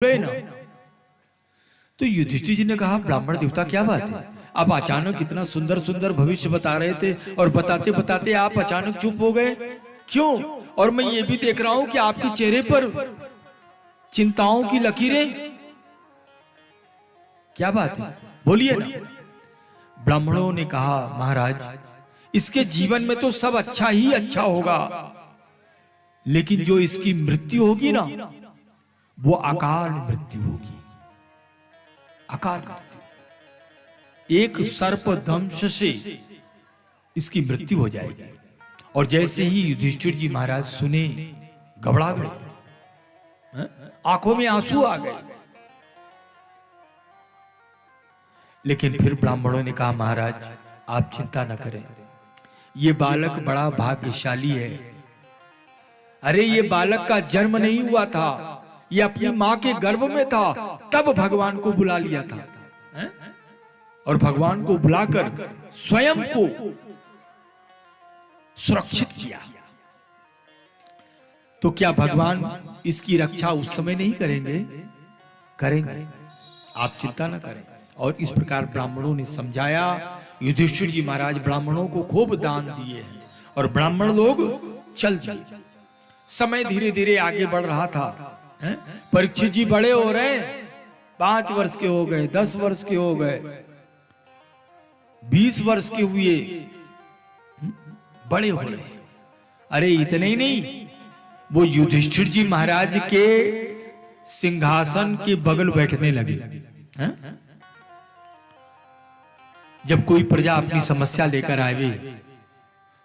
गए ना। तो युधिष्ठिर जी ने कहा, ब्राह्मण देवता क्या बात है, आप अचानक इतना सुंदर सुंदर भविष्य बता रहे थे और बताते बताते आप अचानक चुप हो गए, क्यों? और मैं ये भी देख रहा हूं कि आपके चेहरे पर चिंताओं की लकीरें, क्या बात है, बोलिए ना। ब्राह्मणों ने कहा, महाराज इसके जीवन में तो सब अच्छा ही अच्छा होगा, लेकिन जो इसकी मृत्यु होगी ना, वो अकाल मृत्यु होगी। अकाल मृत्यु, एक सर्प दंश से इसकी मृत्यु हो जाएगी। और जैसे ही युधिष्ठिर जी महाराज सुने, घबरा गए, आंखों में आंसू आ गए। लेकिन फिर ब्राह्मणों ने कहा, महाराज आप चिंता न करें, ये बालक बड़ा भाग्यशाली है। अरे ये बालक का जन्म नहीं हुआ था, ये अपनी मां के गर्भ में था, तब भगवान को बुला लिया था, और भगवान को बुलाकर स्वयं को सुरक्षित किया। तो क्या भगवान इसकी रक्षा उस समय नहीं करेंगे? करेंगे, आप चिंता न करें। और इस प्रकार ब्राह्मणों ने समझाया। युधिष्ठिर जी महाराज ब्राह्मणों को खूब दान दिए हैं और ब्राह्मण लोग चल दिए। समय धीरे धीरे आगे बढ़ रहा था। परीक्षित जी बड़े हो रहे, 5 वर्ष के हो गए, 10 वर्ष के हो गए, 20 वर्ष के हुए, बड़े हो रहे। अरे इतने ही नहीं, वो युधिष्ठिर जी महाराज के सिंहासन के बगल बैठने लगे। जब कोई प्रजा अपनी समस्या लेकर आवे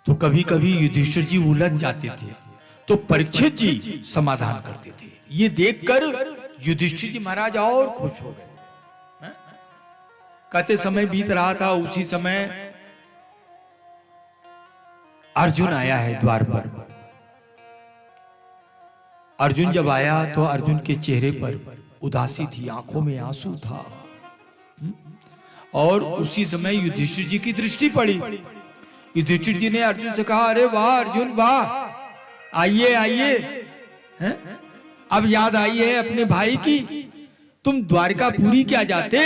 तो कभी कभी युधिष्ठिर जी उलझ जाते थे, तो परीक्षित जी समाधान करते थे। ये देखकर युधिष्ठिर जी महाराज और खुश हो गए। कहते समय बीत रहा था, उसी समय अर्जुन आया है द्वार पर। अर्जुन जब आया तो अर्जुन के चेहरे पर उदासी थी, आंखों में आंसू था। और उसी समय युधिष्ठिर जी की दृष्टि पड़ी। युधिष्ठिर जी ने अर्जुन से कहा, अरे वाह अर्जुन वाह, आइए आइए, अब याद आई है अपने भाई की। तुम द्वारकापुरी क्या जाते,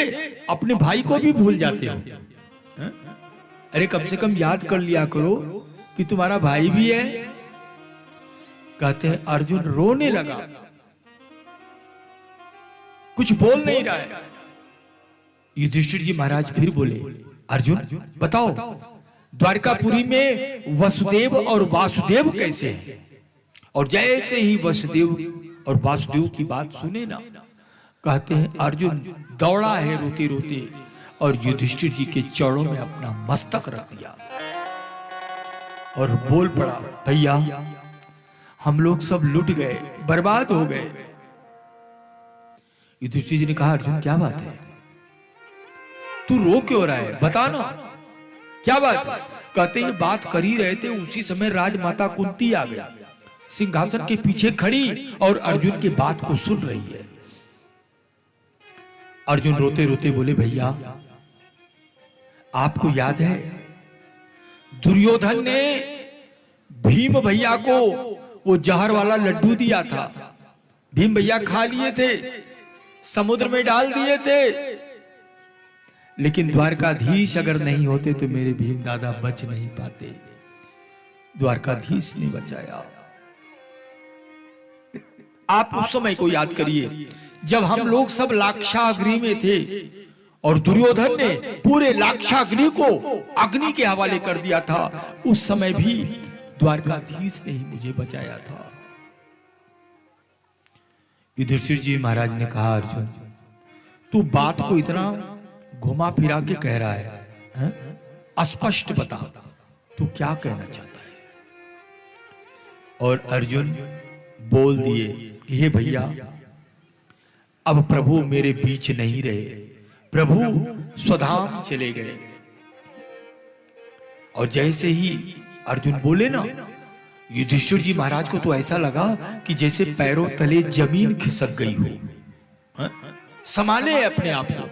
अपने भाई को भी भूल जाते हो। अरे कम से कम याद कर लिया करो कि तुम्हारा भाई भी है। कहते हैं अर्जुन रोने लगा, कुछ बोल नहीं रहा है। युधिष्ठिर जी महाराज फिर बोले, अर्जुन बताओ द्वारकापुरी में वसुदेव और वासुदेव कैसे हैं? और जैसे ही वसुदेव और वासुदेव की बात सुने ना, कहते हैं अर्जुन दौड़ा है रोते रोते और युधिष्ठिर जी के चरणों में अपना मस्तक रख दिया और बोल पड़ा, भैया हम लोग सब लुट गए, बर्बाद हो गए। युधिष्ठिर जी ने कहा, अर्जुन क्या बात है, तू रो क्यों रहा है, बता ना क्या बात है। कहते हैं बात कर ही रहे थे, उसी समय राजमाता कुंती आ गई, सिंहासन के पीछे खड़ी और अर्जुन की बात को सुन रही है। अर्जुन रोते रोते बोले, भैया आपको याद है दुर्योधन ने भीम भैया को वो जहर वाला लड्डू दिया था, भीम भैया खा लिए थे, समुद्र में डाल दिए थे, लेकिन द्वारकाधीश अगर नहीं होते तो मेरे भीम दादा बच नहीं पाते। द्वारकाधीश ने बचाया। आप उस समय को याद करिए जब हम लोग सब लाक्षागृह में थे और दुर्योधन ने पूरे लाक्षागृह को अग्नि के हवाले कर दिया था। उस समय भी द्वारकाधीश ने ही मुझे बचाया था। युधिष्ठिर जी महाराज ने कहा, अर्जुन तू बात को इतना घुमा फिरा के कह रहा है, अस्पष्ट बता तू क्या कहना चाहता है। और अर्जुन बोल दिए, हे भैया अब प्रभु मेरे बीच नहीं रहे, प्रभु स्वधाम चले गए। और जैसे ही अर्जुन बोले ना, युधिष्ठिर जी महाराज को तो ऐसा लगा कि जैसे पैरों तले जमीन खिसक गई हो, संभाले अपने आप को।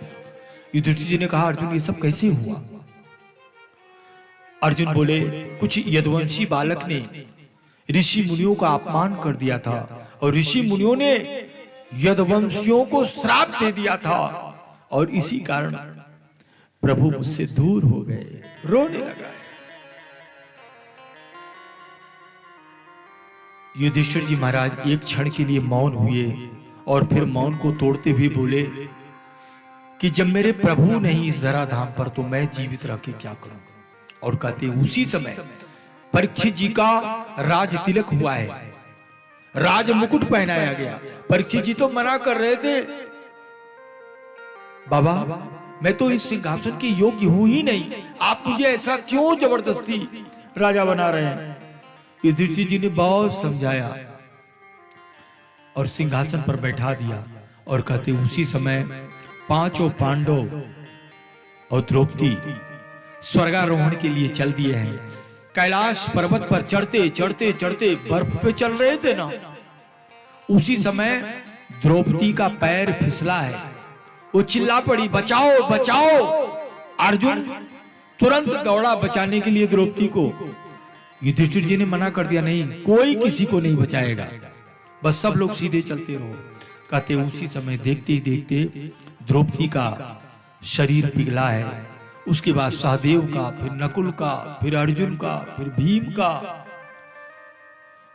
युधिष्ठिर जी ने कहा, अर्जुन ये सब कैसे हुआ? अर्जुन बोले, कुछ यदुवंशी बालक ने ऋषि मुनियों का अपमान कर दिया था और ऋषि मुनियों ने यदुवंशियों को श्राप दे दिया था और इसी कारण प्रभु मुझसे दूर हो गए, रोने लगा। युधिष्ठिर जी महाराज एक क्षण के लिए मौन हुए और फिर मौन को तोड़ते हुए बोले कि जब मेरे प्रभु नहीं इस धराधाम पर तो मैं जीवित रह के क्या करूं। और कहते उसी समय परीक्षित जी का राज तिलक हुआ है, राज मुकुट पहनाया गया। परीक्षित जी तो मना कर रहे थे, बाबा मैं तो इस सिंहासन के योग्य हूं ही नहीं, आप मुझे ऐसा क्यों जबरदस्ती राजा बना रहे हैं। युधिष्ठिर जी ने बहुत समझाया और सिंहासन पर बैठा दिया। और कहते उसी समय पांचों पांडव और द्रौपदी स्वर्गारोहण के लिए चल दिए हैं। कैलाश पर्वत पर चढ़ते चढ़ते चढ़ते बर्फ पे चल रहे थे ना, उसी समय द्रौपदी का पैर फिसला है। वो चिल्ला पड़ी, बचाओ बचाओ। अर्जुन तुरंत दौड़ा बचाने के लिए द्रौपदी को। युधिष्ठिर जी ने मना कर दिया, नहीं कोई किसी को नहीं बचाएगा, बस सब लोग सीधे चलते रहो। कहते उसी समय देखते ही देखते द्रौपदी का शरीर पिघला है। उसके बाद सहदेव का, फिर नकुल का, फिर अर्जुन का, फिर भीम का।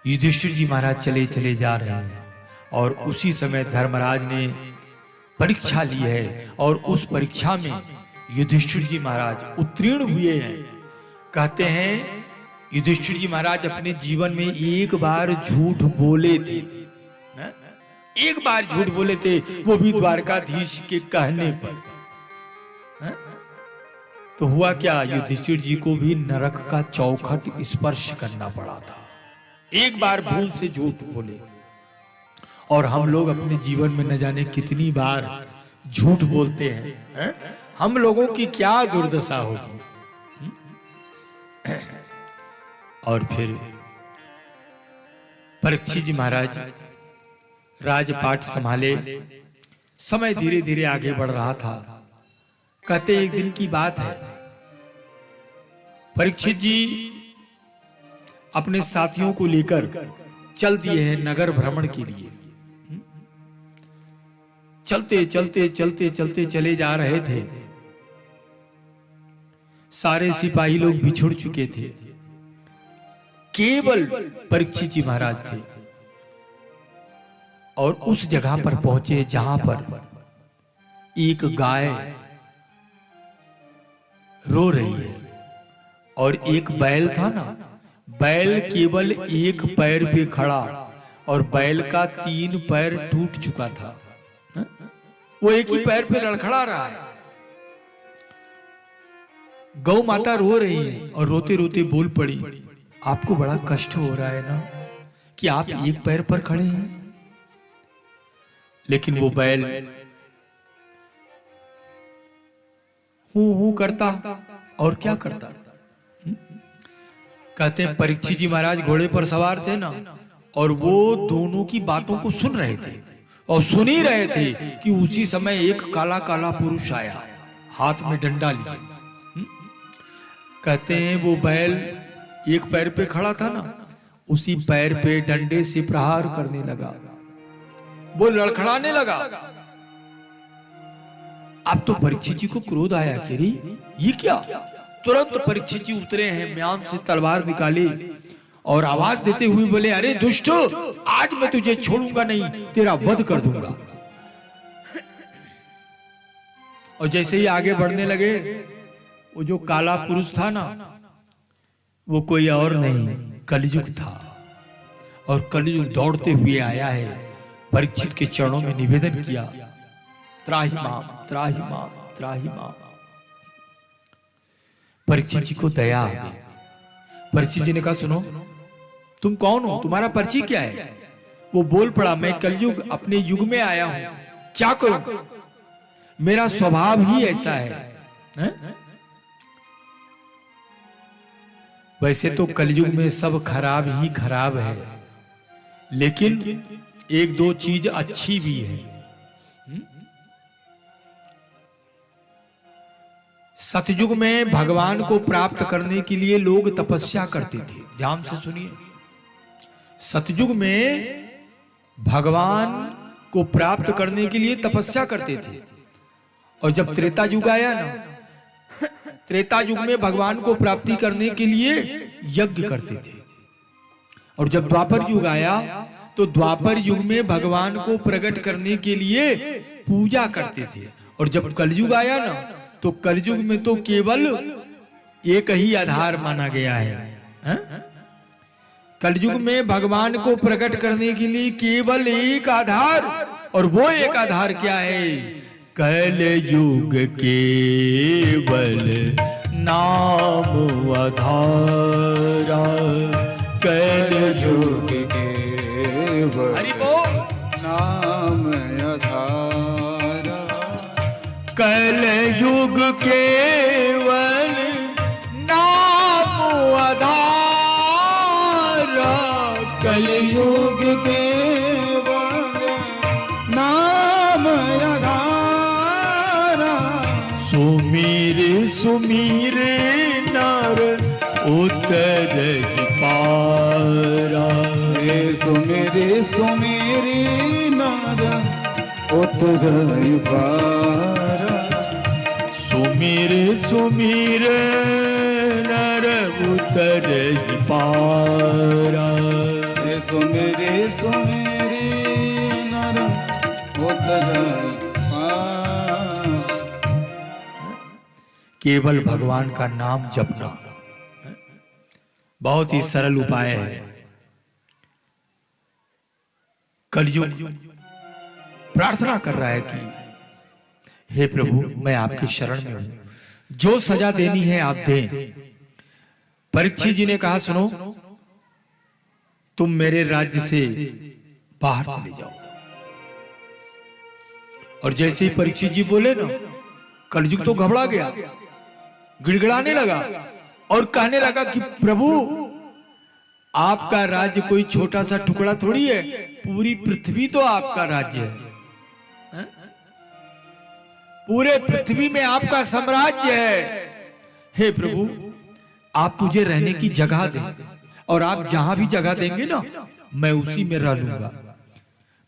युधिष्ठिर जी महाराज चले चले जा रहे हैं और उसी समय धर्मराज ने परीक्षा ली है और उस परीक्षा में युधिष्ठिर जी महाराज उत्तीर्ण हुए हैं। कहते हैं युधिष्ठिर जी महाराज अपने जीवन में एक बार झूठ बोले थे, एक बार झूठ बोले थे, वो भी द्वारकाधीश के कहने पर। तो हुआ क्या, युधिष्ठिर जी को भी नरक का चौखट स्पर्श करना पड़ा था। एक बार भूल से झूठ बोले। और हम लोग अपने जीवन में न जाने कितनी बार झूठ बोलते हैं, हम लोगों की क्या दुर्दशा होगी। और फिर परीक्षित जी महाराज राजपाट संभाले, समय धीरे धीरे आगे बढ़ रहा था। कहते एक दिन की बात है, परीक्षित जी अपने साथियों को लेकर चल दिए हैं नगर भ्रमण के लिए। चलते चलते चलते चलते चले जा रहे थे। सारे सिपाही लोग बिछुड़ चुके थे, केवल परीक्षित जी महाराज थे। और उस जगह पर पहुंचे जहां पर एक गाय रो रही है और एक बैल था ना, बैल केवल एक पैर पे खड़ा और बैल का 3 पैर टूट चुका था। वो एक ही पैर पे लड़खड़ा रहा है। गौ माता रो रही है और रोते रोते बोल पड़ी, आपको बड़ा कष्ट हो रहा है ना कि आप एक पैर पर खड़े हैं। लेकिन वो बैल हूं करता और क्या करता। कहते हैं परीक्षित जी महाराज घोड़े पर सवार थे ना, और वो दोनों की बातों को सुन रहे थे और सुन ही रहे थे कि उसी समय एक काला काला पुरुष आया, हाथ में डंडा लिए। कहते हैं वो बैल एक पैर पे खड़ा था ना, उसी पैर पे डंडे से प्रहार करने लगा, वो लड़खड़ाने लगा। अब तो परीक्षित जी को क्रोध आया कि रे ये क्या। तुरंत परीक्षित जी उतरे हैं, म्यान से तलवार निकाली और आवाज देते हुए बोले, अरे दुष्ट, आज मैं तुझे छोड़ूंगा नहीं, तेरा वध कर दूंगा। और जैसे ही आगे बढ़ने लगे, वो जो काला पुरुष था ना, वो कोई और नहीं कलयुग था। और कलयुग दौड़ते हुए आया है, परीक्षित के चरणों में निवेदन किया, त्राहि माम त्राहि माम त्राहि माम। परीक्षित जी को दया आ गई। परीक्षित जी ने कहा, सुनो तुम कौन हो, तुम्हारा परिचय क्या है। वो बोल पड़ा, मैं कलयुग अपने युग में आया हूं, क्या करूं, मेरा स्वभाव ही ऐसा है। वैसे तो कलयुग में सब खराब ही खराब है, लेकिन एक दो चीज अच्छी भी है। सतयुग में भगवान को प्राप्त करने के लिए लोग तपस्या करते थे। ध्यान से सुनिए, सतयुग में भगवान को प्राप्त करने के लिए तपस्या करते थे। और जब त्रेता युग आया ना, त्रेता युग में भगवान को प्राप्ति करने के लिए यज्ञ करते थे। और जब द्वापर युग आया तो द्वापर युग में भगवान को प्रकट करने के लिए पूजा करते थे। और जब कलयुग आया ना, तो कलयुग में तो केवल एक ही आधार माना गया है। कलयुग में भगवान को प्रकट करने के लिए केवल एक आधार, और वो एक आधार क्या है? कलयुग केवल नाम आधारा, कलयुग केवल हरि बोल नाम आधारा, कलयुग केवल नाम आधारा, कलयुग केवल नाम आधारा, सुमीर सुमीर नर उतर पारा, सुमेरे सुमेरे नार उतर पारा, सुमीर सुमीर नर उतर पारा, सुमेरे सुमेरे नार उतर पारा। केवल भगवान का नाम जपना बहुत ही सरल उपाय है। कलयुग प्रार्थना कर रहा है कि हे प्रभु, मैं आपके शरण में हूं, जो सजा देनी है आप दें। परीक्षित जी ने कहा, सुनो, तुम मेरे राज्य से बाहर चले जाओ। और जैसे ही परीक्षित जी बोले ना, कलयुग तो घबरा गया, गिड़गिड़ाने लगा और कहने लगा कि प्रभु, आपका राज्य कोई छोटा सा टुकड़ा थोड़ी है, पूरी पृथ्वी तो आपका राज्य है। पूरे पृथ्वी में आपका साम्राज्य है। हे प्रभु, आप मुझे रहने की जगह दें, और आप जहां भी जगह देंगे ना, मैं उसी में रह लूंगा।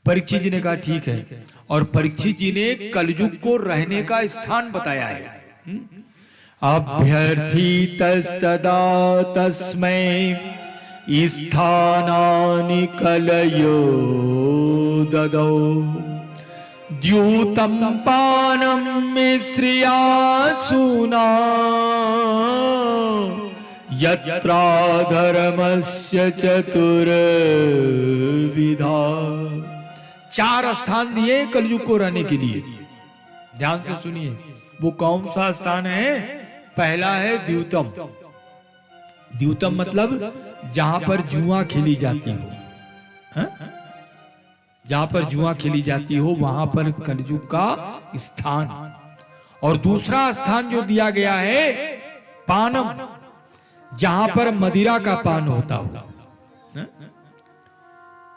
परीक्षित जी ने कहा ठीक है, और परीक्षित जी ने कलयुग को रहने का स्थान बताया है। अभ्यर्थितस्तदा तस्मै स्थानानि कलयो ददौ, द्यूतं पानं स्त्रिया सूना, यत्रा धर्मस्य चतुर्विधा। चार स्थान दिए कलयुग को रहने के लिए। ध्यान से सुनिए, वो कौन सा स्थान है? पहला है द्यूतम। द्यूतम मतलब जहां पर जुआ खेली जाती हो, जहां पर जुआ खेली जाती हो वहां पर कलयुग का स्थान। और दूसरा स्थान जो दिया गया है पानम, जहां पर मदिरा का पान होता हो।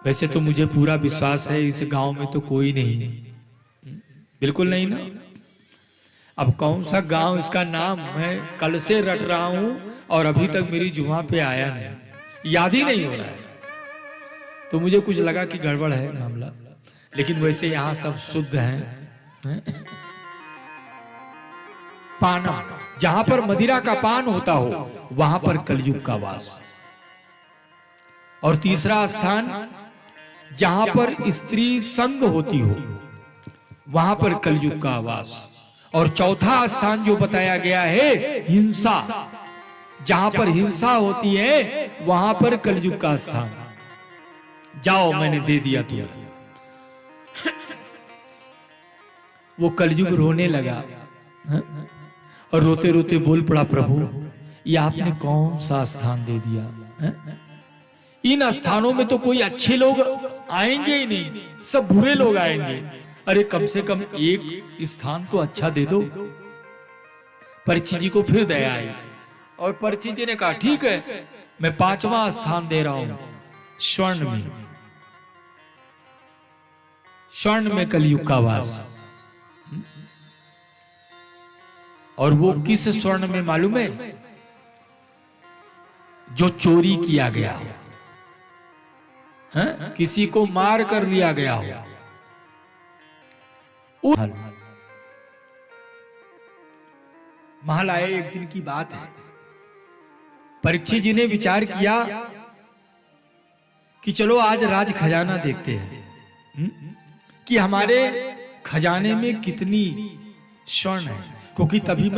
वैसे तो मुझे पूरा विश्वास है इस गांव में तो कोई नहीं, बिल्कुल नहीं ना। अब कौन सा गांव, इसका नाम मैं कल से रट रहा हूं और अभी तक मेरी जुआ पे आया नहीं, याद ही नहीं हो रहा है। तो मुझे कुछ लगा कि गड़बड़ है मामला, लेकिन वैसे यहाँ सब शुद्ध हैं। पाना, जहां पर मदिरा का पान होता हो वहां पर कलयुग का वास। और तीसरा स्थान जहां पर स्त्री संग होती हो वहां पर कलयुग का वास। और चौथा स्थान जो बताया गया है हिंसा, जहां पर हिंसा होती है वहां पर कलयुग का स्थान। जाओ, मैंने दे दिया तुम्हें। वो कलयुग रोने लगा और रोते रोते बोल पड़ा, प्रभु ये आपने कौन सा स्थान दे दिया? इन स्थानों में तो कोई अच्छे लोग आएंगे ही नहीं, सब बुरे लोग आएंगे। अरे कम से कम एक स्थान तो अच्छा दे दो। परीक्षित जी को फिर दया आई और परीक्षित जी ने कहा ठीक है, मैं 5वां स्थान दे रहा हूं, स्वर्ण में। स्वर्ण में कलयुग का वास। और वो किस स्वर्ण में मालूम है? जो चोरी किया गया हो, किसी को मार कर लिया गया हो, महल आए, एक दिन की बात है। परीक्षित जी ने विचार किया कि चलो आज राज खजाना देखते हैं कि हमारे खजाने में कितनी स्वर्ण है, क्योंकि तभी मैं